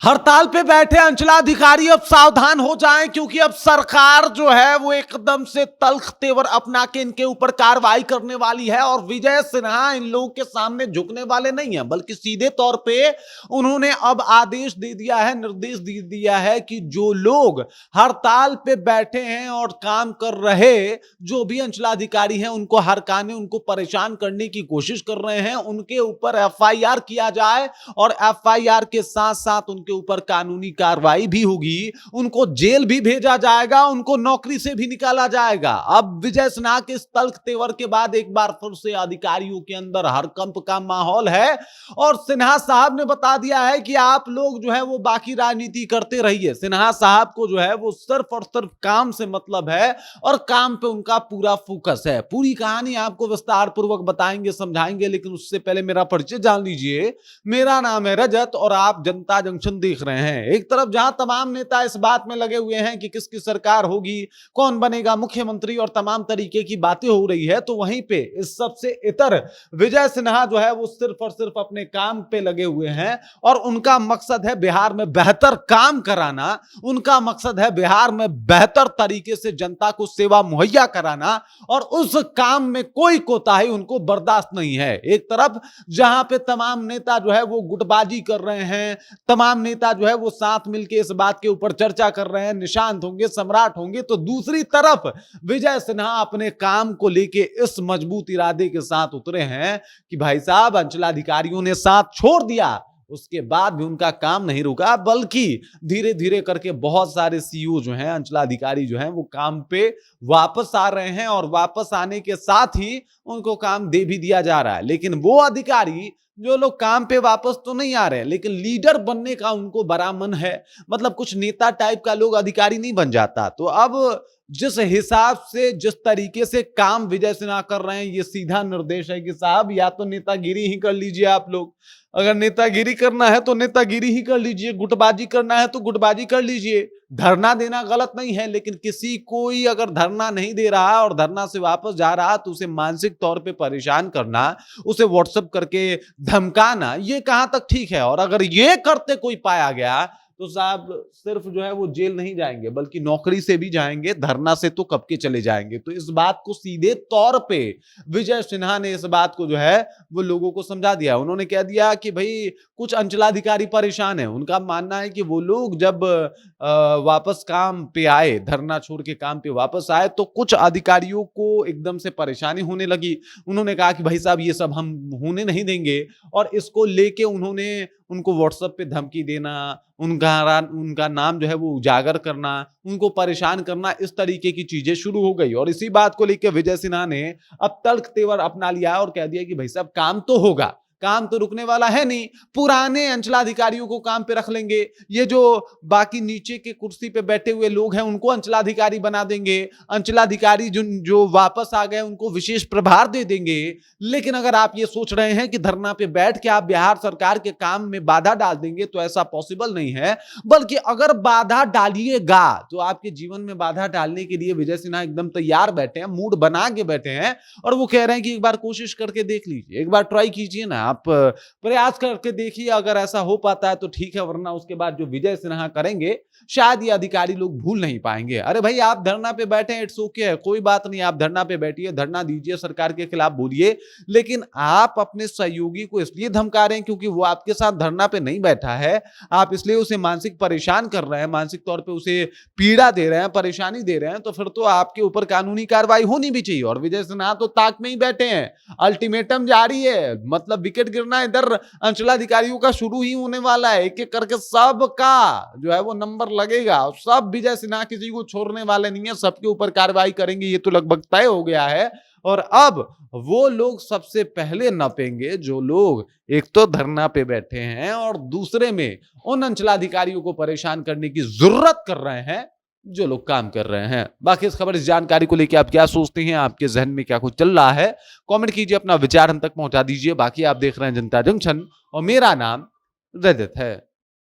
हड़ताल पे बैठे अंचलाधिकारी अब सावधान हो जाएं, क्योंकि अब सरकार जो है वो एकदम से तल्ख तेवर अपना के इनके ऊपर कार्रवाई करने वाली है। और विजय सिन्हा इन लोगों के सामने झुकने वाले नहीं है, बल्कि सीधे तौर पे उन्होंने अब आदेश दे दिया है, निर्देश दे दिया है कि जो लोग हड़ताल पे बैठे हैं और काम कर रहे जो भी अंचलाधिकारी हैं, उनको हरकाने, उनको परेशान करने की कोशिश कर रहे हैं, उनके ऊपर एफआईआर किया जाए और एफआईआर के साथ साथ उनके ऊपर कानूनी कार्रवाई भी होगी, उनको जेल भी भेजा जाएगा, उनको नौकरी से भी निकाला जाएगा। अब विजय सिन्हा के इस तल्ख तेवर के बाद एक बार फिर से अधिकारियों के अंदर हड़कंप का माहौल है और सिन्हा साहब ने बता दिया है कि आप लोग जो है वो बाकी राजनीति करते रहिए। सिन्हा साहब को जो है वो सिर्फ और सिर्फ काम से मतलब है और काम पे उनका पूरा फोकस है। पूरी कहानी आपको विस्तार पूर्वक बताएंगे, समझाएंगे, लेकिन उससे पहले मेरा परिचय जान लीजिए। मेरा नाम है रजत और आप जनता जंक्शन देख रहे हैं। एक तरफ जहां तमाम नेता इस बात में लगे हुए हैं कि किसकी सरकार होगी, कौन बनेगा मुख्यमंत्री और तमाम तरीके की बातें हो रही है, तो वहीं पे इस सबसे इतर विजय सिन्हा जो है वो सिर्फ और सिर्फ अपने काम पे लगे हुए हैं और उनका मकसद है बिहार में बेहतर काम कराना, उनका मकसद है बिहार में बेहतर तरीके से जनता को सेवा मुहैया कराना और उस काम में कोई कोताही उनको बर्दाश्त नहीं है। एक तरफ जहां पे तमाम नेता जो है वो गुटबाजी कर रहे हैं, तमाम नेता जो है वो साथ मिलकर इस बात के ऊपर चर्चा कर रहे हैं, निशांत होंगे, सम्राट होंगे, तो दूसरी तरफ विजय सिन्हा अपने काम को लेके इस मजबूत इरादे के साथ उतरे हैं कि भाई साहब अंचलाधिकारियों ने साथ छोड़ दिया, उसके बाद भी उनका काम नहीं रुका, बल्कि धीरे धीरे करके बहुत सारे सीईओ जो हैं, अंचलाधिकारी जो हैं, वो काम पे वापस आ रहे हैं और वापस आने के साथ ही उनको काम दे भी दिया जा रहा है। लेकिन वो अधिकारी जो लोग काम पे वापस तो नहीं आ रहे हैं, लेकिन लीडर बनने का उनको बड़ा मन है, मतलब कुछ नेता टाइप का लोग अधिकारी नहीं बन जाता। तो अब जिस हिसाब से, जिस तरीके से काम विजय सिन्हा कर रहे हैं, ये सीधा निर्देश है कि साहब या तो नेतागिरी ही कर लीजिए आप लोग, अगर नेतागिरी करना है तो नेतागिरी ही कर लीजिए, गुटबाजी करना है तो गुटबाजी कर लीजिए। धरना देना गलत नहीं है, लेकिन किसी कोई अगर धरना नहीं दे रहा और धरना से वापस जा रहा तो उसे मानसिक तौर पे परेशान करना, उसे व्हाट्सएप करके धमकाना, ये कहां तक ठीक है। और अगर ये करते कोई पाया गया तो साहब सिर्फ जो है वो जेल नहीं जाएंगे, बल्कि नौकरी से भी जाएंगे, धरना से तो कब के चले जाएंगे। तो इस बात को सीधे तौर पे विजय सिन्हा ने इस बात को जो है वो लोगों को समझा दिया। उन्होंने कह दिया कि भाई कुछ अंचलाधिकारी परेशान है, उनका मानना है कि वो लोग जब वापस काम पे आए, धरना छोड़ के काम पे वापस आए, तो कुछ अधिकारियों को एकदम से परेशानी होने लगी। उन्होंने कहा कि भाई साहब ये सब हम होने नहीं देंगे और इसको लेके उन्होंने उनको व्हाट्सएप पे धमकी देना, उनका नाम जो है वो उजागर करना, उनको परेशान करना, इस तरीके की चीजें शुरू हो गई। और इसी बात को लेकर विजय सिन्हा ने अब तल्ख तेवर अपना लिया और कह दिया कि भाई साहब काम तो होगा, काम तो रुकने वाला है नहीं, पुराने अंचलाधिकारियों को काम पे रख लेंगे, ये जो बाकी नीचे के कुर्सी पे बैठे हुए लोग हैं उनको अंचलाधिकारी बना देंगे, अंचलाधिकारी जो वापस आ गए उनको विशेष प्रभार दे देंगे। लेकिन अगर आप ये सोच रहे हैं कि धरना पे बैठ के आप बिहार सरकार के काम में बाधा डाल देंगे, तो ऐसा पॉसिबल नहीं है। बल्कि अगर बाधा डालिएगा तो आपके जीवन में बाधा डालने के लिए विजय सिन्हा एकदम तैयार बैठे हैं, मूड बना के बैठे हैं और वो कह रहे हैं कि एक बार कोशिश करके देख लीजिए, एक बार ट्राई कीजिए ना, आप प्रयास करके देखिए, अगर ऐसा हो पाता है तो ठीक है, वरना उसके बाद जो विजय सिन्हा करेंगे शायद ये अधिकारी लोग भूल नहीं पाएंगे। अरे भाई आप धरना पे बैठे हैं, इट्स ओके है, कोई बात नहीं, आप धरना पे बैठिए, धरना दीजिए, सरकार के खिलाफ बोलिए, लेकिन आप अपने सहयोगी को इसलिए धमका रहे हैं क्योंकि वो आपके साथ धरना पे नहीं बैठा है, आप इसलिए उसे मानसिक परेशान कर रहे हैं, मानसिक तौर पे उसे पीड़ा दे रहे हैं, परेशानी दे रहे हैं, तो फिर तो आपके ऊपर कानूनी कार्रवाई होनी भी चाहिए। और विजय सिन्हा तो ताक में ही बैठे हैं, अल्टीमेटम जारी है, मतलब विकेट गिरना इधर अंचलाधिकारियों का शुरू ही होने वाला है, एक एक करके सबका जो है वो नंबर लगेगा, सब विजय सिन्हा किसी को छोड़ने वाले नहीं है, सबके ऊपर कार्रवाई करेंगे, ये तो लगभग तय हो गया है। और अब वो लोग सबसे पहले नपेंगे जो लोग एक तो धरना पे बैठे हैं और दूसरे में उन अंचलाधिकारियों को परेशान करने की जरूरत कर रहे हैं जो लोग काम कर रहे हैं। बाकी इस खबर, इस जानकारी को लेकर आप क्या सोचते हैं, आपके जहन में क्या कुछ चल रहा है, कमेंट कीजिए, अपना विचार हम तक पहुंचा दीजिए। बाकी आप देख रहे हैं जनता जंक्शन और मेरा नाम रजत है।